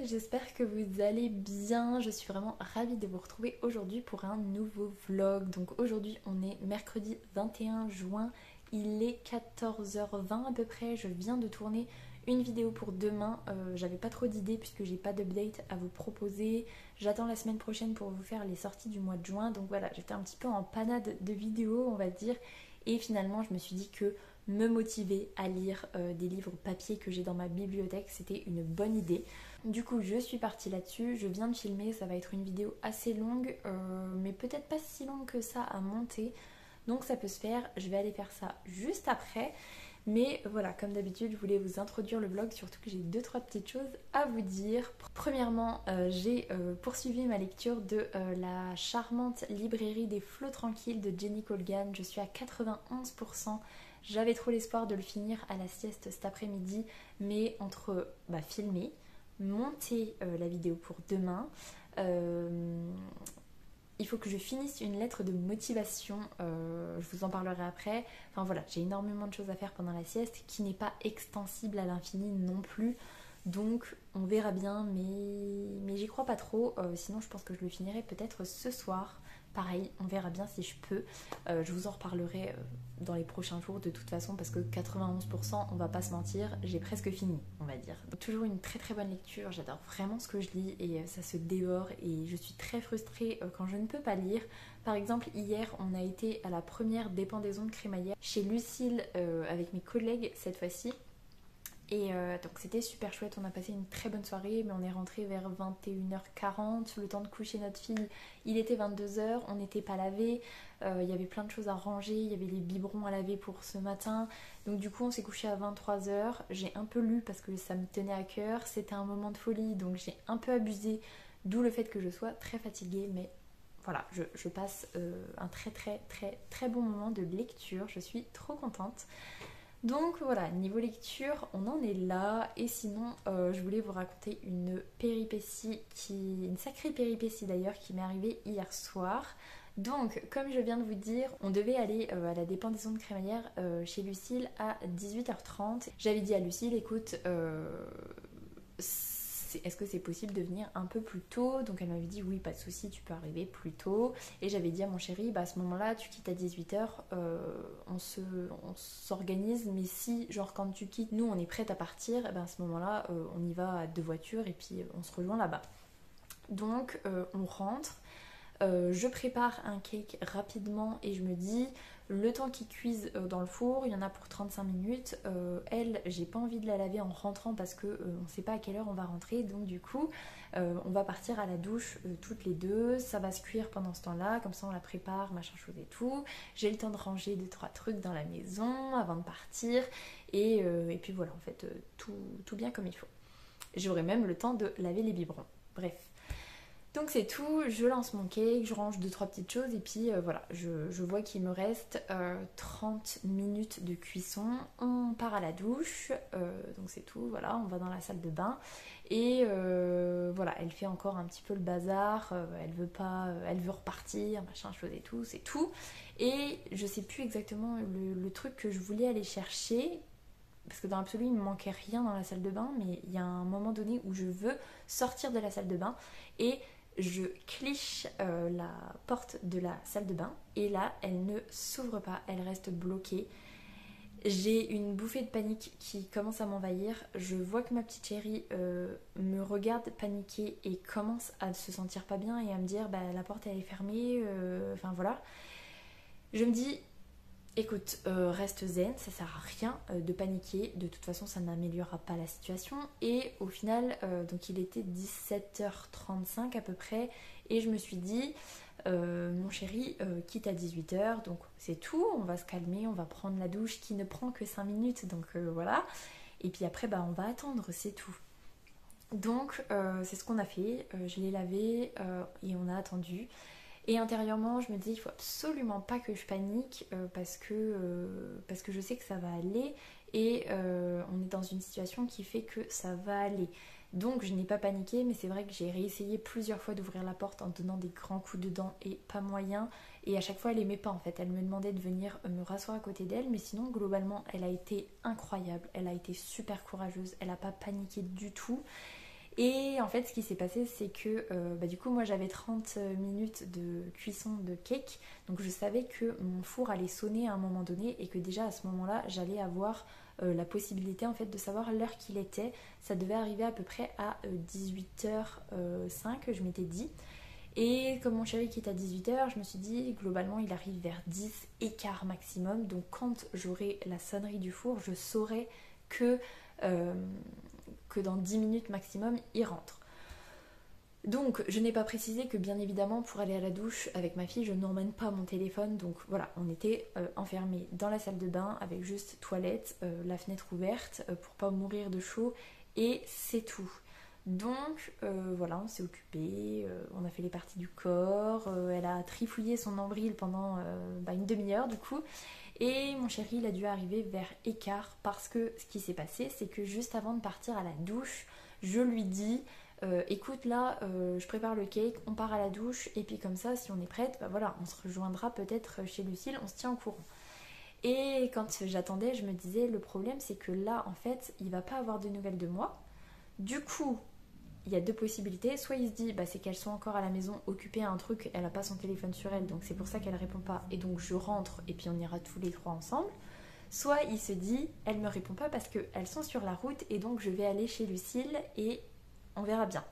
j'espère que vous allez bien. Je suis vraiment ravie de vous retrouver aujourd'hui pour un nouveau vlog. Donc aujourd'hui on est mercredi 21 juin, il est 14h20 à peu près. Je viens de tourner une vidéo pour demain. J'avais pas trop d'idées puisque j'ai pas d'update à vous proposer. J'attends la semaine prochaine pour vous faire les sorties du mois de juin. Donc voilà, j'étais un petit peu en panade de vidéos on va dire. Et finalement je me suis dit que me motiver à lire des livres papier que j'ai dans ma bibliothèque, c'était une bonne idée. Du coup je suis partie là-dessus, je viens de filmer, ça va être une vidéo assez longue, mais peut-être pas si longue que ça à monter, donc ça peut se faire, je vais aller faire ça juste après. Mais voilà, comme d'habitude, je voulais vous introduire le vlog, surtout que j'ai 2-3 petites choses à vous dire. Premièrement, j'ai poursuivi ma lecture de la charmante librairie des flots tranquilles de Jenny Colgan. Je suis à 91%. J'avais trop l'espoir de le finir à la sieste cet après-midi, mais entre filmer, monter la vidéo pour demain, il faut que je finisse une lettre de motivation, je vous en parlerai après. Enfin voilà, j'ai énormément de choses à faire pendant la sieste qui n'est pas extensible à l'infini non plus. Donc on verra bien, mais j'y crois pas trop. Sinon je pense que je le finirai peut-être ce soir. Pareil, on verra bien si je peux. Je vous en reparlerai dans les prochains jours de toute façon parce que 91%, on va pas se mentir, j'ai presque fini, on va dire. Toujours une très très bonne lecture, j'adore vraiment ce que je lis et ça se dévore et je suis très frustrée quand je ne peux pas lire. Par exemple, hier, on a été à la première dépendaison de crémaillère chez Lucille avec mes collègues cette fois-ci. Et donc c'était super chouette, on a passé une très bonne soirée, mais on est rentré vers 21h40, le temps de coucher notre fille, il était 22h, on n'était pas lavé, il y avait plein de choses à ranger, il y avait les biberons à laver pour ce matin, donc du coup on s'est couché à 23h, j'ai un peu lu parce que ça me tenait à cœur, c'était un moment de folie, donc j'ai un peu abusé, d'où le fait que je sois très fatiguée, mais voilà, je passe un très très très très bon moment de lecture, je suis trop contente. Donc voilà, niveau lecture, on en est là. Et sinon, je voulais vous raconter une péripétie, une sacrée péripétie d'ailleurs, qui m'est arrivée hier soir. Donc, comme je viens de vous dire, on devait aller à la dépendaison de crémaillère chez Lucille à 18h30. J'avais dit à Lucille, écoute, est-ce que c'est possible de venir un peu plus tôt? Donc elle m'avait dit oui, pas de souci, tu peux arriver plus tôt. Et j'avais dit à mon chéri, à ce moment-là, tu quittes à 18h, on s'organise, mais si, genre quand tu quittes, nous on est prête à partir, à ce moment-là, on y va à 2 voitures et puis on se rejoint là-bas. Donc on rentre. Je prépare un cake rapidement et je me dis le temps qu'il cuise dans le four, il y en a pour 35 minutes. Elle, j'ai pas envie de la laver en rentrant parce que on sait pas à quelle heure on va rentrer, donc du coup on va partir à la douche toutes les deux. Ça va se cuire pendant ce temps-là, comme ça on la prépare, machin chose et tout. J'ai le temps de ranger 2-3 trucs dans la maison avant de partir et puis voilà, en fait tout bien comme il faut. J'aurai même le temps de laver les biberons. Bref. Donc c'est tout, je lance mon cake, je range 2-3 petites choses et puis voilà, je vois qu'il me reste 30 minutes de cuisson, on part à la douche, donc c'est tout, voilà, on va dans la salle de bain et voilà, elle fait encore un petit peu le bazar, elle veut pas, elle veut repartir, machin chose et tout, c'est tout. Et je sais plus exactement le truc que je voulais aller chercher, parce que dans l'absolu il me manquait rien dans la salle de bain, mais il y a un moment donné où je veux sortir de la salle de bain et je cliche la porte de la salle de bain et là elle ne s'ouvre pas, elle reste bloquée. J'ai une bouffée de panique qui commence à m'envahir. Je vois que ma petite chérie me regarde paniquer et commence à se sentir pas bien et à me dire la porte elle est fermée, enfin voilà. Je me dis écoute, reste zen, ça sert à rien de paniquer, de toute façon ça n'améliorera pas la situation. Et au final, donc il était 17h35 à peu près, et je me suis dit, mon chéri quitte à 18h, donc c'est tout, on va se calmer, on va prendre la douche qui ne prend que 5 minutes, donc voilà. Et puis après, on va attendre, c'est tout. Donc c'est ce qu'on a fait, je l'ai lavé et on a attendu. Et intérieurement, je me dis, il faut absolument pas que je panique parce que je sais que ça va aller et on est dans une situation qui fait que ça va aller. Donc je n'ai pas paniqué, mais c'est vrai que j'ai réessayé plusieurs fois d'ouvrir la porte en donnant des grands coups dedans et pas moyen. Et à chaque fois, elle aimait pas en fait. Elle me demandait de venir me rasseoir à côté d'elle, mais sinon, globalement, elle a été incroyable. Elle a été super courageuse. Elle n'a pas paniqué du tout. Et en fait ce qui s'est passé c'est que du coup moi j'avais 30 minutes de cuisson de cake, donc je savais que mon four allait sonner à un moment donné et que déjà à ce moment-là j'allais avoir la possibilité en fait de savoir l'heure qu'il était. Ça devait arriver à peu près à 18h05, je m'étais dit. Et comme mon chéri quitte à 18h, je me suis dit globalement il arrive vers 10 et quart maximum. Donc quand j'aurai la sonnerie du four, je saurai que dans 10 minutes maximum il rentre. Donc je n'ai pas précisé que bien évidemment pour aller à la douche avec ma fille je n'emmène pas mon téléphone. Donc voilà, on était enfermés dans la salle de bain avec juste toilette, la fenêtre ouverte pour pas mourir de chaud et c'est tout. Donc voilà, on s'est occupé, on a fait les parties du corps, elle a trifouillé son nombril pendant une demi-heure du coup. Et mon chéri il a dû arriver vers écart parce que ce qui s'est passé c'est que juste avant de partir à la douche, je lui dis écoute là je prépare le cake, on part à la douche et puis comme ça si on est prête, voilà, on se rejoindra peut-être chez Lucille, on se tient au courant. Et quand j'attendais je me disais le problème c'est que là en fait il va pas avoir de nouvelles de moi. Du coup il y a deux possibilités, soit il se dit c'est qu'elles sont encore à la maison occupées à un truc, elle a pas son téléphone sur elle donc c'est pour ça qu'elle répond pas et donc je rentre et puis on ira tous les trois ensemble. Soit il se dit elle me répond pas parce qu'elles sont sur la route et donc je vais aller chez Lucille et on verra bien.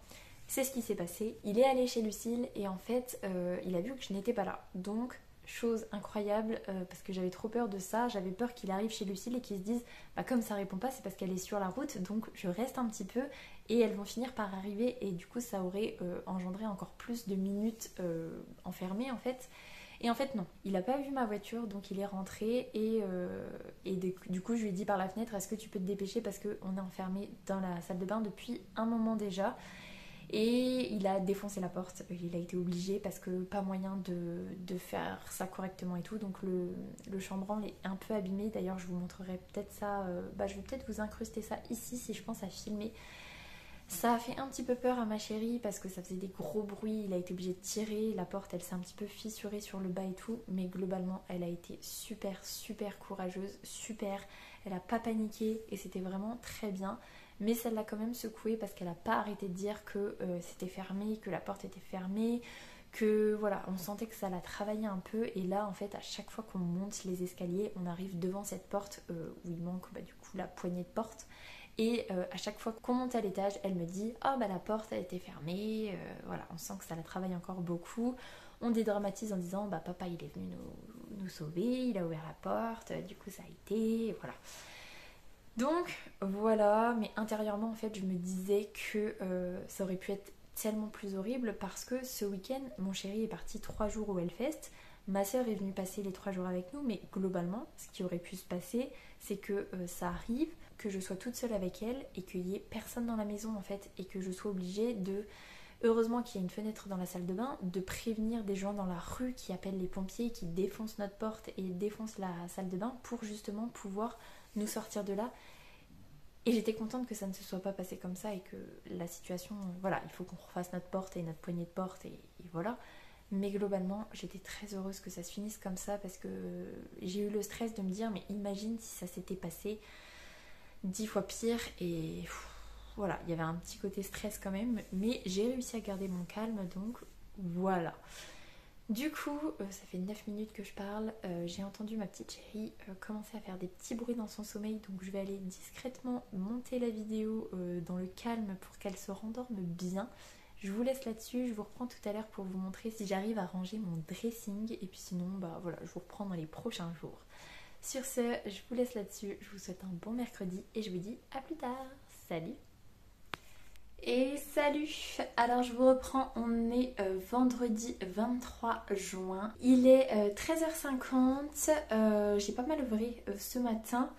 C'est ce qui s'est passé, il est allé chez Lucille et en fait il a vu que je n'étais pas là. Donc chose incroyable parce que j'avais trop peur de ça, j'avais peur qu'il arrive chez Lucille et qu'il se dise comme ça répond pas c'est parce qu'elle est sur la route donc je reste un petit peu et elles vont finir par arriver et du coup ça aurait engendré encore plus de minutes enfermées en fait. Et en fait non, il n'a pas vu ma voiture donc il est rentré et du coup je lui ai dit par la fenêtre est-ce que tu peux te dépêcher parce qu'on est enfermé dans la salle de bain depuis un moment déjà. Et il a défoncé la porte, il a été obligé parce que pas moyen de faire ça correctement et tout. Donc le chambranle est un peu abîmé, d'ailleurs je vous montrerai peut-être ça, je vais peut-être vous incruster ça ici si je pense à filmer. Ça a fait un petit peu peur à ma chérie parce que ça faisait des gros bruits, il a été obligé de tirer, la porte elle s'est un petit peu fissurée sur le bas et tout. Mais globalement elle a été super courageuse, super, elle a pas paniqué et c'était vraiment très bien. Mais ça l'a quand même secouée parce qu'elle n'a pas arrêté de dire que c'était fermé, que la porte était fermée, que voilà, on sentait que ça la travaillait un peu. Et là en fait à chaque fois qu'on monte les escaliers, on arrive devant cette porte où il manque du coup la poignée de porte. Et à chaque fois qu'on monte à l'étage, elle me dit « Oh la porte a été fermée », voilà, on sent que ça la travaille encore beaucoup. On dédramatise en disant « Papa il est venu nous sauver, il a ouvert la porte, du coup ça a été, voilà ». Donc voilà, mais intérieurement en fait je me disais que ça aurait pu être tellement plus horrible parce que ce week-end mon chéri est parti 3 jours au Hellfest. Ma soeur est venue passer les 3 jours avec nous, mais globalement ce qui aurait pu se passer c'est que ça arrive, que je sois toute seule avec elle et qu'il n'y ait personne dans la maison en fait et que je sois obligée de, heureusement qu'il y a une fenêtre dans la salle de bain, de prévenir des gens dans la rue qui appellent les pompiers, qui défoncent notre porte et défoncent la salle de bain pour justement pouvoir nous sortir de là. Et j'étais contente que ça ne se soit pas passé comme ça et que la situation, voilà, il faut qu'on refasse notre porte et notre poignée de porte et voilà. Mais globalement, j'étais très heureuse que ça se finisse comme ça parce que j'ai eu le stress de me dire mais imagine si ça s'était passé 10 fois pire et voilà, il y avait un petit côté stress quand même, mais j'ai réussi à garder mon calme donc voilà. Du coup, ça fait 9 minutes que je parle, j'ai entendu ma petite chérie commencer à faire des petits bruits dans son sommeil, donc je vais aller discrètement monter la vidéo dans le calme pour qu'elle se rendorme bien. Je vous laisse là-dessus, je vous reprends tout à l'heure pour vous montrer si j'arrive à ranger mon dressing, et puis sinon, voilà, je vous reprends dans les prochains jours. Sur ce, je vous laisse là-dessus, je vous souhaite un bon mercredi, et je vous dis à plus tard, salut! Et salut! Alors je vous reprends, on est vendredi 23 juin, il est 13h50, j'ai pas mal œuvré ce matin,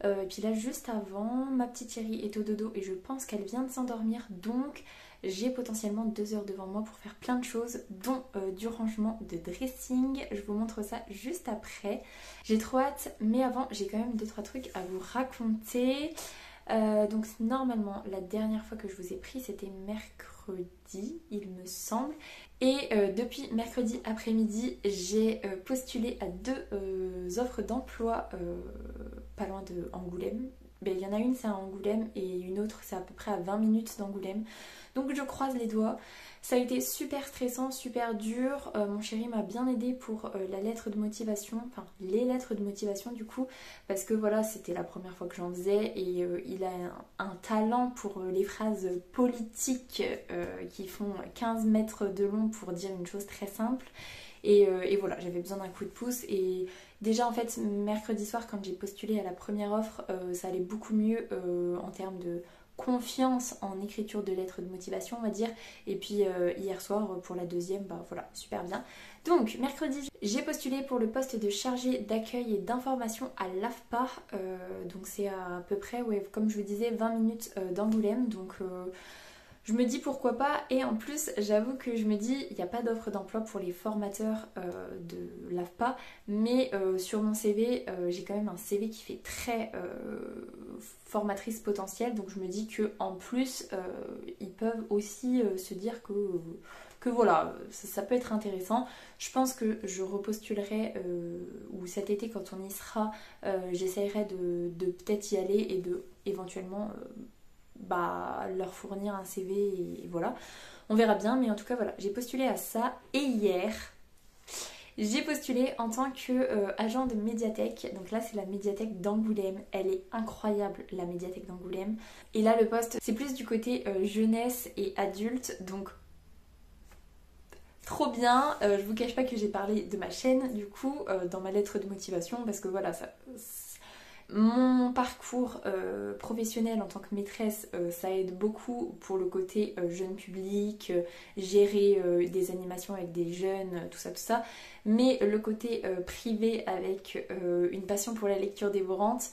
et puis là juste avant, ma petite chérie est au dodo et je pense qu'elle vient de s'endormir, donc j'ai potentiellement 2 heures devant moi pour faire plein de choses, dont du rangement de dressing, je vous montre ça juste après. J'ai trop hâte, mais avant j'ai quand même 2-3 trucs à vous raconter. Donc normalement la dernière fois que je vous ai pris c'était mercredi il me semble et depuis mercredi après-midi j'ai postulé à 2 offres d'emploi pas loin de Angoulême. Ben, il y en a une c'est à Angoulême et une autre c'est à peu près à 20 minutes d'Angoulême. Donc je croise les doigts. Ça a été super stressant, super dur. Mon chéri m'a bien aidé pour la lettre de motivation, enfin les lettres de motivation du coup, parce que voilà, c'était la première fois que j'en faisais et il a un talent pour les phrases politiques qui font 15 mètres de long pour dire une chose très simple. Et voilà, j'avais besoin d'un coup de pouce. Et déjà, en fait, mercredi soir, quand j'ai postulé à la première offre, ça allait beaucoup mieux en termes de confiance en écriture de lettres de motivation, on va dire. Et puis hier soir, pour la deuxième, bah voilà, super bien. Donc, mercredi, j'ai postulé pour le poste de chargé d'accueil et d'information à l'AFPA. Donc, c'est à peu près, ouais, comme je vous disais, 20 minutes d'Angoulême. Donc, je me dis pourquoi pas, et en plus j'avoue que je me dis il n'y a pas d'offre d'emploi pour les formateurs de l'AFPA, mais sur mon CV j'ai quand même un CV qui fait très formatrice potentielle, donc je me dis que en plus ils peuvent aussi se dire que voilà, ça peut être intéressant. Je pense que je repostulerai, ou cet été quand on y sera, j'essayerai de peut-être y aller et de éventuellement bah, leur fournir un CV et voilà. On verra bien, mais en tout cas voilà, j'ai postulé à ça. Et hier, j'ai postulé en tant que agent de médiathèque. Donc là, c'est la médiathèque d'Angoulême. Elle est incroyable, la médiathèque d'Angoulême. Et là, le poste, c'est plus du côté jeunesse et adulte. Donc trop bien. Je vous cache pas que j'ai parlé de ma chaîne du coup dans ma lettre de motivation, parce que voilà, mon parcours professionnel en tant que maîtresse, ça aide beaucoup pour le côté jeune public, gérer des animations avec des jeunes, tout ça, tout ça. Mais le côté privé avec une passion pour la lecture dévorante,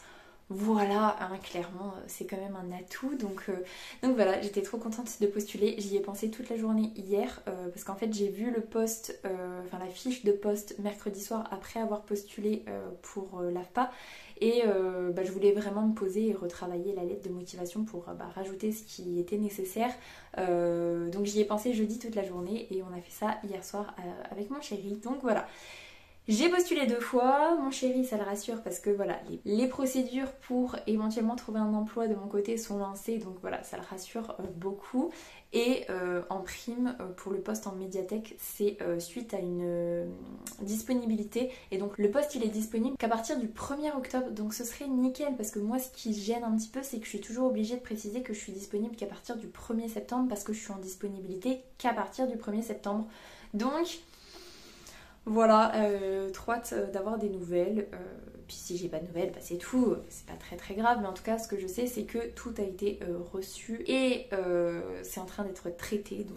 voilà, hein, clairement, c'est quand même un atout. Donc voilà, j'étais trop contente de postuler. J'y ai pensé toute la journée hier parce qu'en fait j'ai vu le poste, enfin la fiche de poste mercredi soir après avoir postulé pour l'AFPA. Et je voulais vraiment me poser et retravailler la lettre de motivation pour rajouter ce qui était nécessaire. Donc j'y ai pensé jeudi toute la journée et on a fait ça hier soir avec mon chéri. Donc voilà. J'ai postulé 2 fois, mon chéri ça le rassure parce que voilà, les procédures pour éventuellement trouver un emploi de mon côté sont lancées, donc voilà, ça le rassure beaucoup. Et en prime, pour le poste en médiathèque, c'est suite à une disponibilité. Et donc le poste il est disponible qu'à partir du 1er octobre, donc ce serait nickel parce que moi ce qui gêne un petit peu c'est que je suis toujours obligée de préciser que je suis disponible qu'à partir du 1er septembre parce que je suis en disponibilité qu'à partir du 1er septembre. Donc voilà, trop hâte d'avoir des nouvelles. Puis si j'ai pas de nouvelles, bah c'est tout, c'est pas très très grave. Mais en tout cas, ce que je sais, c'est que tout a été reçu et c'est en train d'être traité.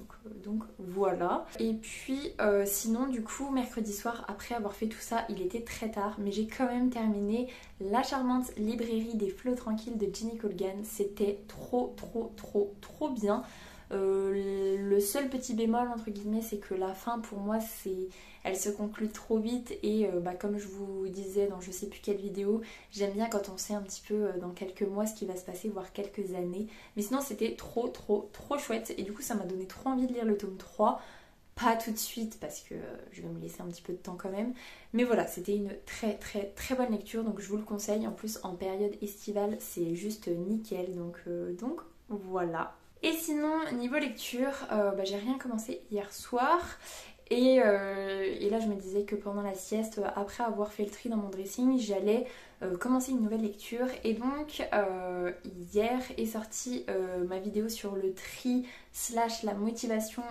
Donc voilà. Et puis sinon, du coup, mercredi soir, après avoir fait tout ça, il était très tard. Mais j'ai quand même terminé La charmante librairie des flots tranquilles de Jenny Colgan. C'était trop bien. Le seul petit bémol entre guillemets c'est que la fin pour moi elle se conclut trop vite et comme je vous disais dans je sais plus quelle vidéo, j'aime bien quand on sait un petit peu dans quelques mois ce qui va se passer, voire quelques années, mais sinon c'était trop chouette et du coup ça m'a donné trop envie de lire le tome 3. Pas tout de suite parce que je vais me laisser un petit peu de temps quand même. Mais voilà, c'était une très bonne lecture. Donc je vous le conseille. En plus en période estivale c'est juste nickel. Donc voilà. Et sinon, niveau lecture, j'ai rien commencé hier soir. Et là, je me disais que pendant la sieste, après avoir fait le tri dans mon dressing, j'allais commencer une nouvelle lecture. Et donc, hier est sortie ma vidéo sur le tri / la motivation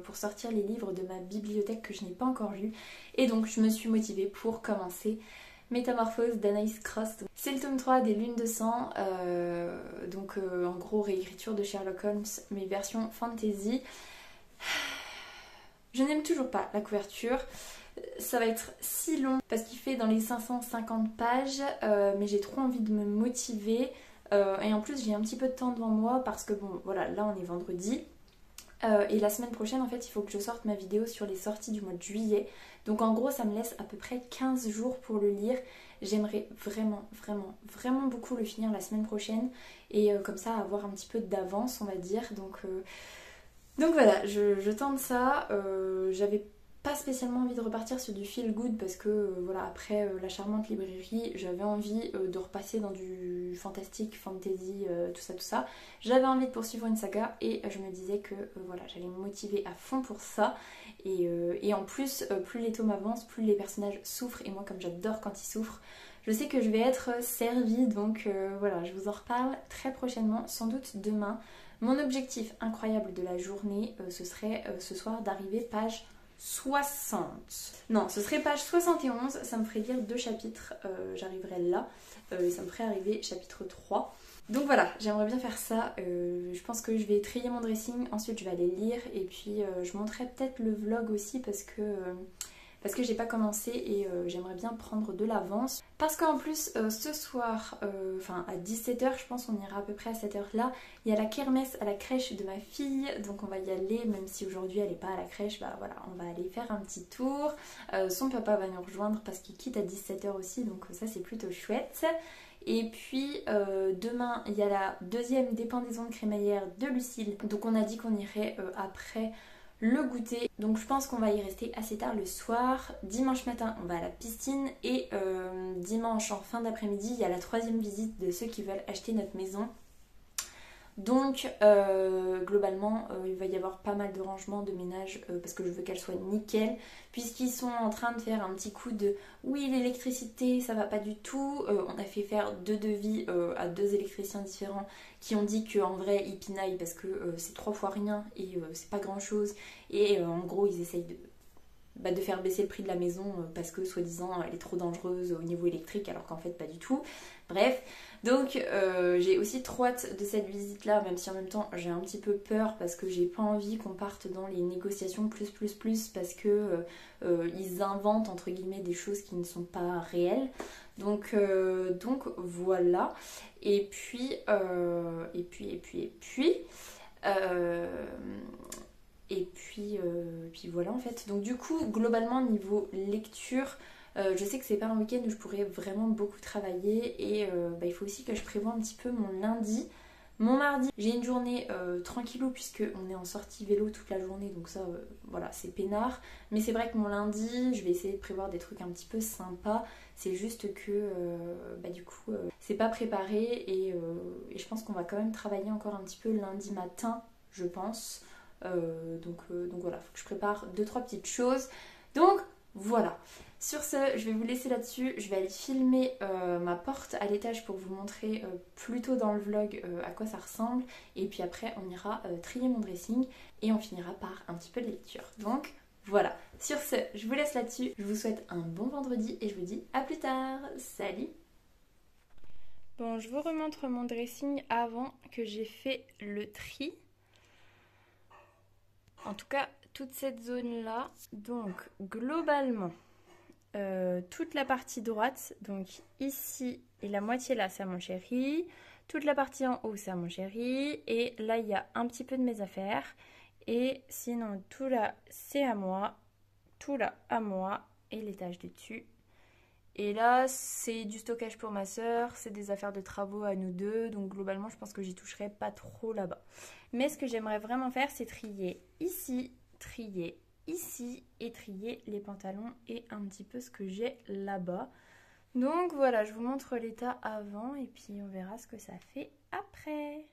pour sortir les livres de ma bibliothèque que je n'ai pas encore lus. Et donc, je me suis motivée pour commencer Métamorphose d'Anaïs Cross. C'est le tome 3 des Lunes de sang, en gros réécriture de Sherlock Holmes, mais version fantasy. Je n'aime toujours pas la couverture, ça va être si long parce qu'il fait dans les 550 pages, mais j'ai trop envie de me motiver et en plus j'ai un petit peu de temps devant moi parce que bon voilà, là on est vendredi. Et la semaine prochaine en fait il faut que je sorte ma vidéo sur les sorties du mois de juillet. Donc en gros ça me laisse à peu près 15 jours pour le lire. J'aimerais vraiment beaucoup le finir la semaine prochaine. Et comme ça avoir un petit peu d'avance on va dire. Donc voilà, je tente ça. J'avais pas spécialement envie de repartir sur du feel good parce que voilà, après la charmante librairie, j'avais envie de repasser dans du fantastique, fantasy, tout ça, tout ça. J'avais envie de poursuivre une saga et je me disais que voilà, j'allais me motiver à fond pour ça. Et en plus, plus les tomes avancent, plus les personnages souffrent. Et moi, comme j'adore quand ils souffrent, je sais que je vais être servie. Donc voilà, je vous en reparle très prochainement, sans doute demain. Mon objectif incroyable de la journée, ce serait ce soir d'arriver page 60. Non, ce serait page 71, ça me ferait lire 2 chapitres, j'arriverai là. Et ça me ferait arriver chapitre 3. Donc voilà, j'aimerais bien faire ça. Je pense que je vais trier mon dressing, ensuite je vais aller lire et puis je montrerai peut-être le vlog aussi parce que j'ai pas commencé et j'aimerais bien prendre de l'avance. Parce qu'en plus ce soir, enfin à 17h je pense on ira à peu près à cette heure là, il y a la kermesse à la crèche de ma fille, donc on va y aller, même si aujourd'hui elle est pas à la crèche, bah voilà, on va aller faire un petit tour. Son papa va nous rejoindre parce qu'il quitte à 17h aussi, donc ça c'est plutôt chouette. Et puis demain il y a la deuxième dépendaison de crémaillère de Lucille, donc on a dit qu'on irait après le goûter. Donc je pense qu'on va y rester assez tard le soir. Dimanche matin on va à la piscine et dimanche en fin d'après-midi il y a la 3e visite de ceux qui veulent acheter notre maison. Donc globalement il va y avoir pas mal de rangements, de ménage parce que je veux qu'elle soit nickel, puisqu'ils sont en train de faire un petit coup de oui l'électricité ça va pas du tout. On a fait faire 2 devis à 2 électriciens différents qui ont dit qu'en vrai ils pinaillent parce que c'est 3 fois rien et c'est pas grand chose et en gros ils essayent de faire baisser le prix de la maison parce que soi-disant elle est trop dangereuse au niveau électrique alors qu'en fait pas du tout. Bref, donc j'ai aussi trop hâte de cette visite là, même si en même temps j'ai un petit peu peur parce que j'ai pas envie qu'on parte dans les négociations plus parce que ils inventent entre guillemets des choses qui ne sont pas réelles. Donc voilà. Et puis puis voilà en fait. Donc du coup, globalement, niveau lecture, je sais que c'est pas un week-end où je pourrais vraiment beaucoup travailler et il faut aussi que je prévoie un petit peu mon lundi. Mon mardi, j'ai une journée tranquillou puisque on est en sortie vélo toute la journée, donc ça, voilà, c'est peinard. Mais c'est vrai que mon lundi, je vais essayer de prévoir des trucs un petit peu sympas. C'est juste que, du coup, c'est pas préparé et je pense qu'on va quand même travailler encore un petit peu lundi matin, je pense. Donc voilà, faut que je prépare 2-3 petites choses. Donc voilà. Sur ce, je vais vous laisser là-dessus. Je vais aller filmer ma porte à l'étage pour vous montrer plus tôt dans le vlog à quoi ça ressemble. Et puis après, on ira trier mon dressing et on finira par un petit peu de lecture. Donc voilà. Sur ce, je vous laisse là-dessus. Je vous souhaite un bon vendredi et je vous dis à plus tard. Salut! Bon, je vous remontre mon dressing avant que j'ai fait le tri. En tout cas, toute cette zone-là, donc globalement, toute la partie droite, donc ici et la moitié là, c'est à mon chéri. Toute la partie en haut, c'est à mon chéri. Et là, il y a un petit peu de mes affaires. Et sinon, tout là, c'est à moi. Tout là, à moi. Et l'étage du dessus. Et là, c'est du stockage pour ma soeur, c'est des affaires de travaux à nous deux, donc globalement, je pense que j'y toucherai pas trop là-bas. Mais ce que j'aimerais vraiment faire, c'est trier ici et trier les pantalons et un petit peu ce que j'ai là-bas. Donc voilà, je vous montre l'état avant et puis on verra ce que ça fait après.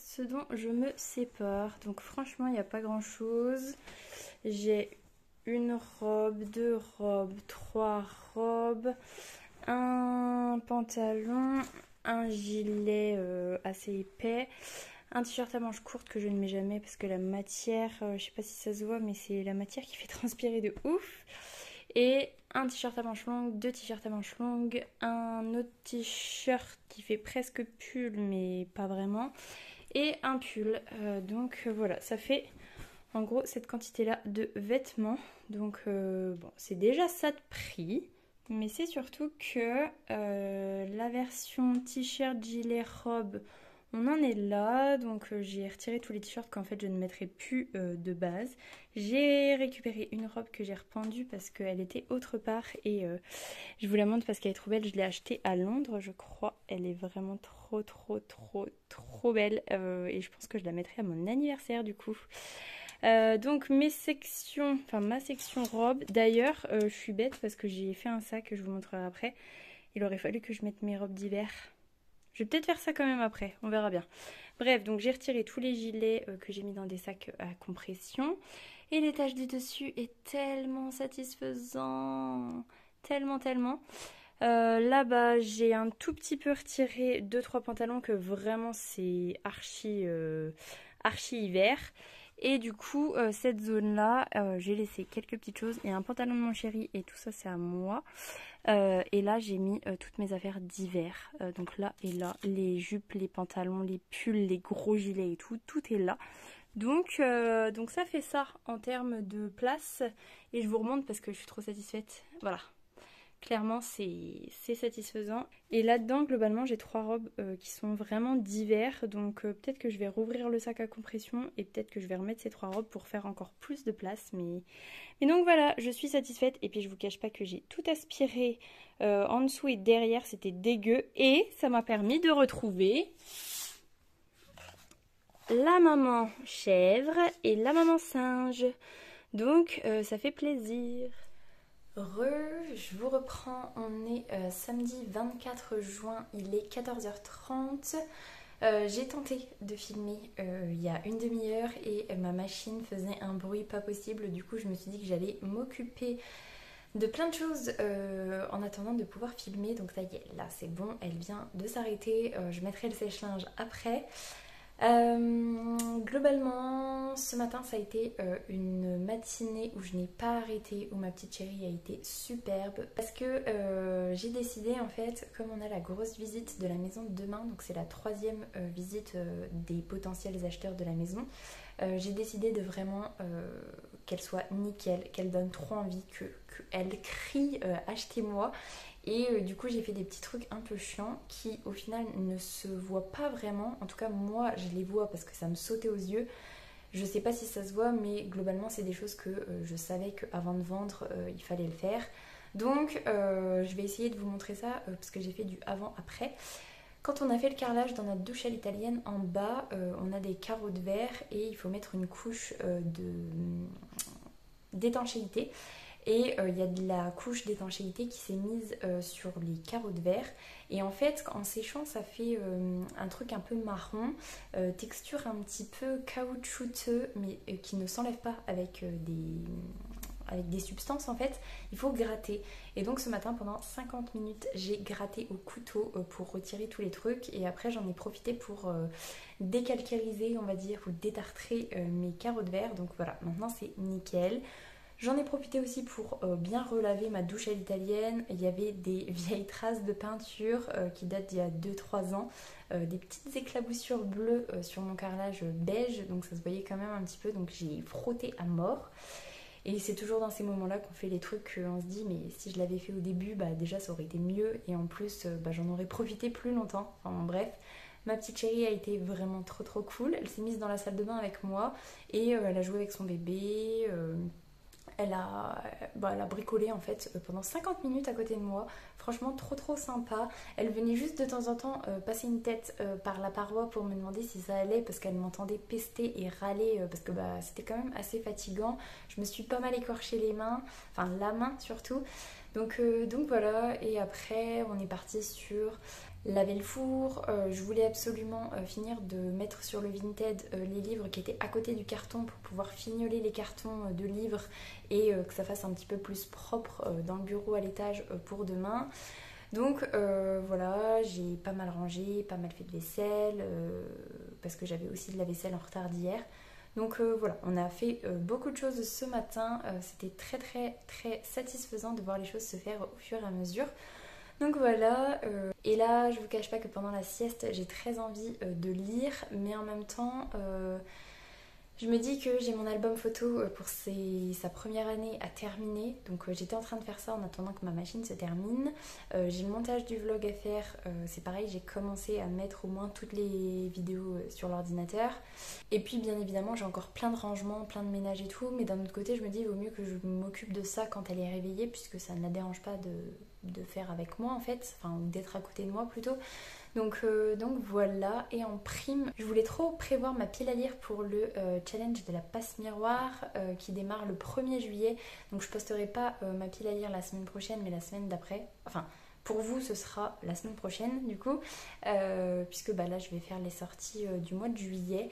ce dont je me sépare. Donc franchement, il n'y a pas grand chose. J'ai une robe, 2 robes, 3 robes, un pantalon, un gilet assez épais, un t-shirt à manches courtes que je ne mets jamais parce que la matière, je sais pas si ça se voit, mais c'est la matière qui fait transpirer de ouf. Et un t-shirt à manches longues, 2 t-shirts à manches longues, un autre t-shirt qui fait presque pull mais pas vraiment, et un pull. Donc voilà, ça fait en gros cette quantité-là de vêtements. Donc bon, c'est déjà ça de prix. Mais c'est surtout que la version t-shirt, gilet, robe, on en est là. Donc j'ai retiré tous les t-shirts qu'en fait je ne mettrai plus de base. J'ai récupéré une robe que j'ai rependue parce qu'elle était autre part. Et je vous la montre parce qu'elle est trop belle. Je l'ai achetée à Londres, je crois. Elle est vraiment trop belle. Et je pense que je la mettrai à mon anniversaire du coup. Donc mes sections, enfin ma section robe. D'ailleurs, je suis bête parce que j'ai fait un sac que je vous montrerai après. Il aurait fallu que je mette mes robes d'hiver. Je vais peut-être faire ça quand même après, on verra bien. Bref, donc j'ai retiré tous les gilets que j'ai mis dans des sacs à compression. Et l'étage du dessus est tellement satisfaisant. Tellement. Là-bas, j'ai un tout petit peu retiré 2-3 pantalons que vraiment c'est archi hiver. Et du coup, cette zone-là, j'ai laissé quelques petites choses. Il y a un pantalon de mon chéri et tout ça, c'est à moi. Et là, j'ai mis toutes mes affaires d'hiver. Donc là et là, les jupes, les pantalons, les pulls, les gros gilets et tout est là. Donc ça fait ça en termes de place. Et je vous remonte parce que je suis trop satisfaite. Voilà. Clairement, c'est satisfaisant. Et là-dedans, globalement, j'ai 3 robes qui sont vraiment d'hiver. Donc peut-être que je vais rouvrir le sac à compression et peut-être que je vais remettre ces 3 robes pour faire encore plus de place. Mais donc voilà, je suis satisfaite. Et puis je vous cache pas que j'ai tout aspiré en dessous et derrière. C'était dégueu. Et ça m'a permis de retrouver la maman chèvre et la maman singe. Donc ça fait plaisir. Je vous reprends, on est samedi 24 juin, il est 14h30. J'ai tenté de filmer il y a une demi-heure et ma machine faisait un bruit pas possible. Du coup, je me suis dit que j'allais m'occuper de plein de choses en attendant de pouvoir filmer. Donc ça y est, là c'est bon, elle vient de s'arrêter. Je mettrai le sèche-linge après. Globalement, ce matin ça a été une matinée où je n'ai pas arrêté, où ma petite chérie a été superbe parce que j'ai décidé en fait, comme on a la grosse visite de la maison demain, donc c'est la 3e visite des potentiels acheteurs de la maison, j'ai décidé de vraiment qu'elle soit nickel, qu'elle donne trop envie, qu'elle crie achetez-moi. Et du coup j'ai fait des petits trucs un peu chiants qui au final ne se voient pas vraiment. En tout cas moi je les vois parce que ça me sautait aux yeux. Je sais pas si ça se voit mais globalement c'est des choses que je savais qu'avant de vendre il fallait le faire. Donc je vais essayer de vous montrer ça parce que j'ai fait du avant-après. Quand on a fait le carrelage dans notre douche à l'italienne, en bas on a des carreaux de verre et il faut mettre une couche d'étanchéité. Et il y a de la couche d'étanchéité qui s'est mise sur les carreaux de verre. Et en fait, en séchant, ça fait un truc un peu marron, texture un petit peu caoutchouteux, mais qui ne s'enlève pas avec des substances en fait. Il faut gratter. Et donc ce matin, pendant 50 minutes, j'ai gratté au couteau pour retirer tous les trucs. Et après, j'en ai profité pour décalcariser, on va dire, ou détartrer mes carreaux de verre. Donc voilà, maintenant c'est nickel. J'en ai profité aussi pour bien relaver ma douche à l'italienne. Il y avait des vieilles traces de peinture qui datent d'il y a 2-3 ans. Des petites éclaboussures bleues sur mon carrelage beige. Donc ça se voyait quand même un petit peu. Donc j'ai frotté à mort. Et c'est toujours dans ces moments-là qu'on fait les trucs on se dit mais si je l'avais fait au début, bah déjà ça aurait été mieux. Et en plus, j'en aurais profité plus longtemps. Enfin bref. Ma petite chérie a été vraiment trop cool. Elle s'est mise dans la salle de bain avec moi. Et elle a joué avec son bébé. Elle a bricolé en fait pendant 50 minutes à côté de moi. Franchement trop sympa. Elle venait juste de temps en temps passer une tête par la paroi pour me demander si ça allait parce qu'elle m'entendait pester et râler parce que c'était quand même assez fatigant. Je me suis pas mal écorché les mains, enfin la main surtout. Donc voilà, et après on est parti sur laver le four. Je voulais absolument finir de mettre sur le Vinted les livres qui étaient à côté du carton pour pouvoir fignoler les cartons de livres et que ça fasse un petit peu plus propre dans le bureau à l'étage pour demain. Donc voilà, j'ai pas mal rangé, pas mal fait de vaisselle parce que j'avais aussi de la vaisselle en retard d'hier. Donc voilà, on a fait beaucoup de choses ce matin. C'était très très très satisfaisant de voir les choses se faire au fur et à mesure. Donc voilà, et là je vous cache pas que pendant la sieste j'ai très envie de lire, mais en même temps je me dis que j'ai mon album photo pour sa première année à terminer, donc j'étais en train de faire ça en attendant que ma machine se termine. J'ai le montage du vlog à faire, c'est pareil, j'ai commencé à mettre au moins toutes les vidéos sur l'ordinateur. Et puis bien évidemment j'ai encore plein de rangements, plein de ménage et tout, mais d'un autre côté je me dis il vaut mieux que je m'occupe de ça quand elle est réveillée, puisque ça ne la dérange pas de faire avec moi en fait, enfin d'être à côté de moi plutôt. Donc voilà, et en prime, je voulais trop prévoir ma pile à lire pour le challenge de la passe miroir qui démarre le 1er juillet. Donc je posterai pas ma pile à lire la semaine prochaine, mais la semaine d'après. Enfin, pour vous, ce sera la semaine prochaine du coup, puisque bah, là je vais faire les sorties du mois de juillet.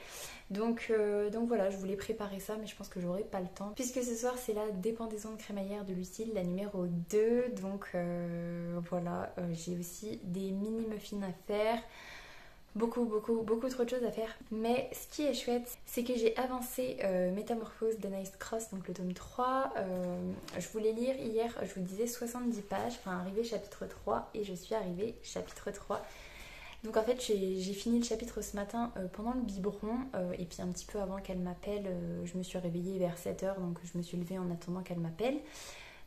Donc voilà, je voulais préparer ça, mais je pense que j'aurai pas le temps, puisque ce soir c'est la dépendaison de crémaillère de Lucille, la numéro 2. Donc voilà, j'ai aussi des mini muffins à faire. Beaucoup trop de choses à faire. Mais ce qui est chouette, c'est que j'ai avancé Métamorphose d'Anaïs Cross, donc le tome 3. Je voulais lire hier, je vous disais 70 pages, enfin arrivé chapitre 3, et je suis arrivée chapitre 3. Donc en fait j'ai fini le chapitre ce matin pendant le biberon, et puis un petit peu avant qu'elle m'appelle, je me suis réveillée vers 7h, donc je me suis levée en attendant qu'elle m'appelle.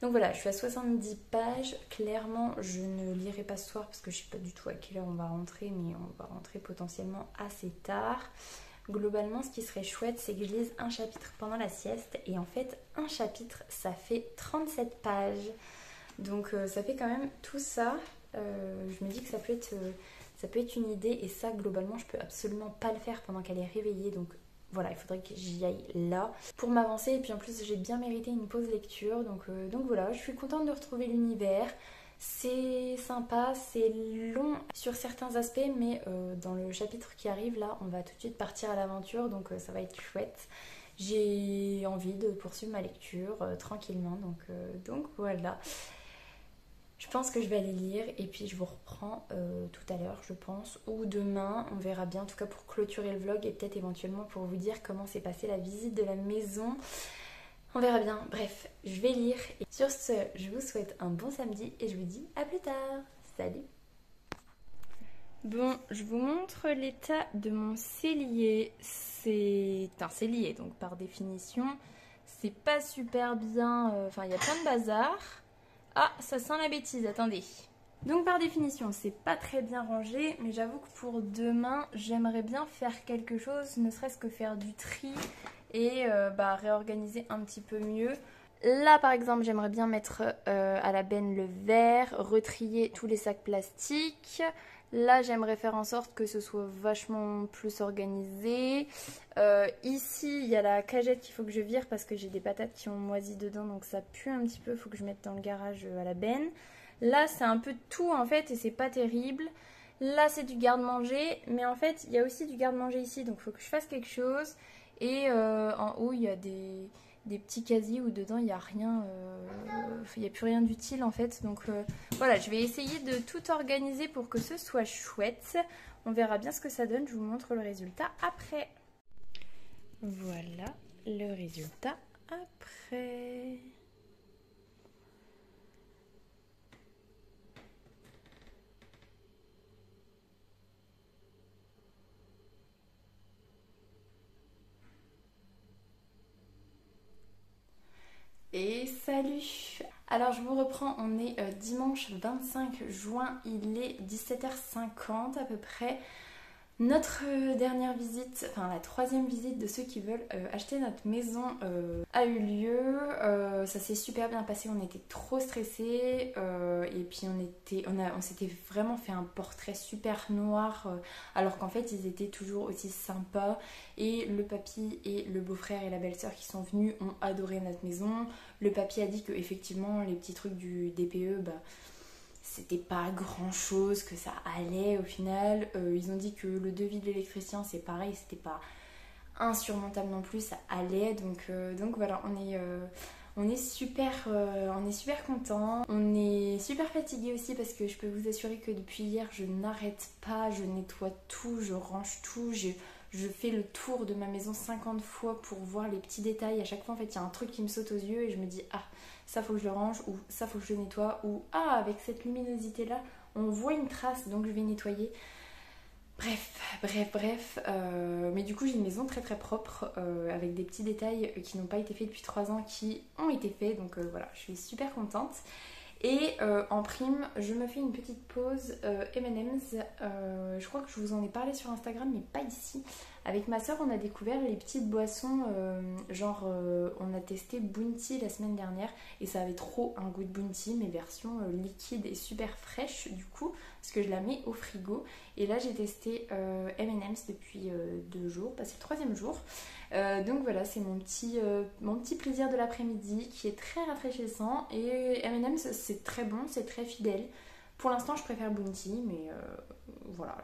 Donc voilà, je suis à 70 pages. Clairement, je ne lirai pas ce soir parce que je ne sais pas du tout à quelle heure on va rentrer, mais on va rentrer potentiellement assez tard. Globalement, ce qui serait chouette, c'est que je lise un chapitre pendant la sieste. Et en fait, un chapitre, ça fait 37 pages. Donc ça fait quand même tout ça. Je me dis que ça peut être une idée. Et ça, globalement, je peux absolument pas le faire pendant qu'elle est réveillée. Donc voilà, il faudrait que j'y aille là pour m'avancer. Et puis en plus, j'ai bien mérité une pause lecture. Donc voilà, je suis contente de retrouver l'univers. C'est sympa, c'est long sur certains aspects, mais dans le chapitre qui arrive là, on va tout de suite partir à l'aventure. Donc ça va être chouette. J'ai envie de poursuivre ma lecture tranquillement. Donc voilà. Je pense que je vais aller lire et puis je vous reprends tout à l'heure, je pense, ou demain, on verra bien, en tout cas pour clôturer le vlog et peut-être éventuellement pour vous dire comment s'est passée la visite de la maison. On verra bien, bref, je vais lire. Et sur ce, je vous souhaite un bon samedi et je vous dis à plus tard. Salut! Bon, je vous montre l'état de mon cellier. C'est un cellier, donc par définition, c'est pas super bien, enfin il y a plein de bazar. Ah, ça sent la bêtise, attendez. Donc par définition, c'est pas très bien rangé, mais j'avoue que pour demain, j'aimerais bien faire quelque chose, ne serait-ce que faire du tri et réorganiser un petit peu mieux. Là par exemple, j'aimerais bien mettre à la benne le verre, retrier tous les sacs plastiques. Là, j'aimerais faire en sorte que ce soit vachement plus organisé. Ici, il y a la cagette qu'il faut que je vire parce que j'ai des patates qui ont moisi dedans, donc ça pue un petit peu. Il faut que je mette dans le garage à la benne. Là, c'est un peu de tout en fait et c'est pas terrible. Là, c'est du garde-manger, mais en fait, il y a aussi du garde-manger ici, donc il faut que je fasse quelque chose. Et en haut, il y a des petits casiers où dedans il n'y a rien, il n'y a plus rien d'utile en fait. Donc voilà, je vais essayer de tout organiser pour que ce soit chouette. On verra bien ce que ça donne, je vous montre le résultat après. Voilà le résultat après. Et salut! Alors je vous reprends, on est dimanche 25 juin, il est 17h50 à peu près. Notre dernière visite, enfin la troisième visite de ceux qui veulent acheter notre maison a eu lieu. Ça s'est super bien passé, on était trop stressés et puis on s'était vraiment fait un portrait super noir alors qu'en fait ils étaient toujours aussi sympas. Et le papy et le beau-frère et la belle-sœur qui sont venus ont adoré notre maison. Le papy a dit que effectivement les petits trucs du DPE, c'était pas grand chose, que ça allait au final. Ils ont dit que le devis de l'électricien c'est pareil, c'était pas insurmontable non plus, ça allait. Donc voilà, on est super content. On est super fatigué aussi parce que je peux vous assurer que depuis hier, je n'arrête pas, je nettoie tout, je range tout, je fais le tour de ma maison 50 fois pour voir les petits détails. À chaque fois, en fait, il y a un truc qui me saute aux yeux et je me dis, ah, ça faut que je le range, ou ça faut que je le nettoie, ou ah, avec cette luminosité-là, on voit une trace, donc je vais nettoyer. Bref. Mais du coup, j'ai une maison très très propre avec des petits détails qui n'ont pas été faits depuis 3 ans qui ont été faits. Donc voilà, je suis super contente. Et en prime, je me fais une petite pause M&M's. Je crois que je vous en ai parlé sur Instagram, mais pas ici. Avec ma soeur, on a découvert les petites boissons, on a testé Bounty la semaine dernière et ça avait trop un goût de Bounty, mais version liquide et super fraîche du coup, parce que je la mets au frigo. Et là, j'ai testé M&M's depuis 2 jours, bah, c'est le 3e jour. Donc voilà, c'est mon petit plaisir de l'après-midi qui est très rafraîchissant. Et M&M's, c'est très bon, c'est très fidèle. Pour l'instant, je préfère Bounty, mais voilà,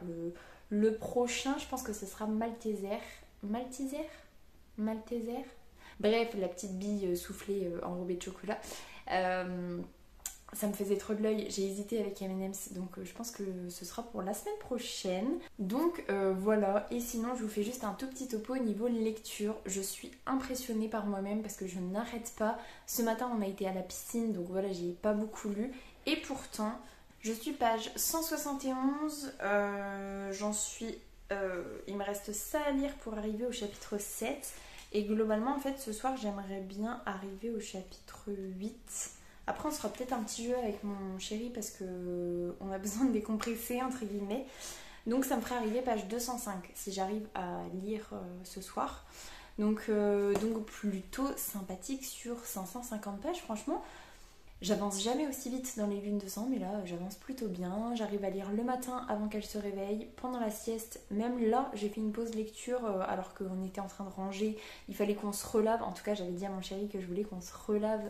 le prochain, je pense que ce sera Malteser. Malteser. Bref, la petite bille soufflée enrobée de chocolat. Ça me faisait trop de l'œil, j'ai hésité avec M&M's, donc je pense que ce sera pour la semaine prochaine. Donc voilà, et sinon je vous fais juste un tout petit topo au niveau lecture. Je suis impressionnée par moi-même parce que je n'arrête pas. Ce matin on a été à la piscine, donc voilà, j'y ai pas beaucoup lu. Et pourtant, je suis page 171, il me reste ça à lire pour arriver au chapitre 7. Et globalement en fait ce soir j'aimerais bien arriver au chapitre 8. Après, on se fera peut-être un petit jeu avec mon chéri parce que on a besoin de décompresser, entre guillemets. Donc, ça me ferait arriver page 205 si j'arrive à lire ce soir. Donc, plutôt sympathique sur 550 pages, franchement. J'avance jamais aussi vite dans les lunes de sang, mais là j'avance plutôt bien. J'arrive à lire le matin avant qu'elle se réveille, pendant la sieste. Même là, j'ai fait une pause lecture alors qu'on était en train de ranger. Il fallait qu'on se relave. En tout cas, j'avais dit à mon chéri que je voulais qu'on se relave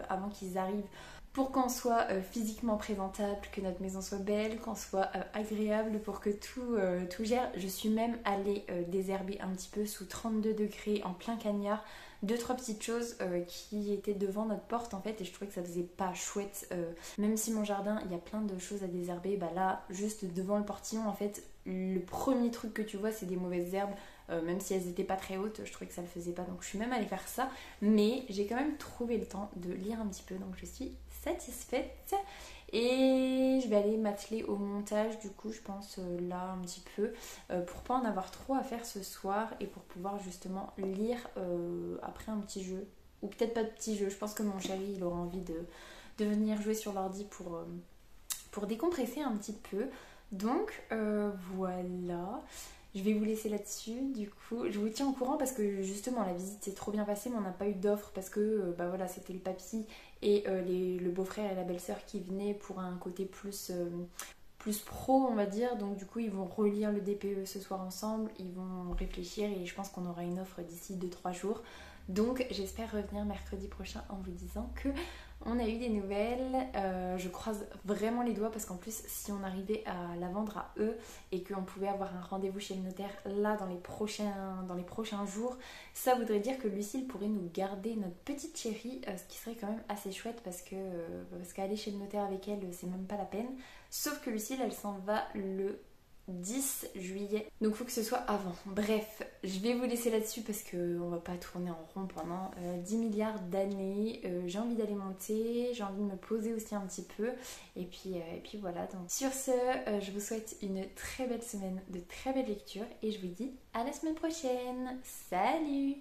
avant qu'ils arrivent pour qu'on soit physiquement présentable, que notre maison soit belle, qu'on soit agréable, pour que tout gère. Je suis même allée désherber un petit peu sous 32 degrés en plein cagnard. 2-3 petites choses qui étaient devant notre porte en fait, et je trouvais que ça faisait pas chouette. Même si mon jardin il y a plein de choses à désherber, bah là juste devant le portillon en fait, le premier truc que tu vois c'est des mauvaises herbes. Même si elles étaient pas très hautes, je trouvais que ça le faisait pas, donc je suis même allée faire ça. Mais j'ai quand même trouvé le temps de lire un petit peu, donc je suis satisfaite. Et je vais aller m'atteler au montage du coup, je pense là un petit peu, pour pas en avoir trop à faire ce soir et pour pouvoir justement lire après un petit jeu. Ou peut-être pas de petit jeu, je pense que mon chéri il aura envie de venir jouer sur l'ordi pour décompresser un petit peu. Donc voilà. Je vais vous laisser là-dessus, du coup, je vous tiens au courant parce que justement la visite s'est trop bien passée, mais on n'a pas eu d'offre parce que bah voilà, c'était le papy et le beau-frère et la belle-sœur qui venaient pour un côté plus pro on va dire, donc du coup ils vont relire le DPE ce soir ensemble, ils vont réfléchir et je pense qu'on aura une offre d'ici 2-3 jours. Donc j'espère revenir mercredi prochain en vous disant que on a eu des nouvelles. Je croise vraiment les doigts parce qu'en plus si on arrivait à la vendre à eux et qu'on pouvait avoir un rendez-vous chez le notaire là dans les prochains jours, ça voudrait dire que Lucille pourrait nous garder notre petite chérie, ce qui serait quand même assez chouette parce qu'aller chez le notaire avec elle c'est même pas la peine. Sauf que Lucille elle s'en va le 10 juillet, donc faut que ce soit avant. Bref, je vais vous laisser là-dessus parce qu'on va pas tourner en rond pendant 10 milliards d'années. J'ai envie d'aller monter, j'ai envie de me poser aussi un petit peu, et puis voilà. Donc sur ce, je vous souhaite une très belle semaine, de très belles lectures, et je vous dis à la semaine prochaine. Salut!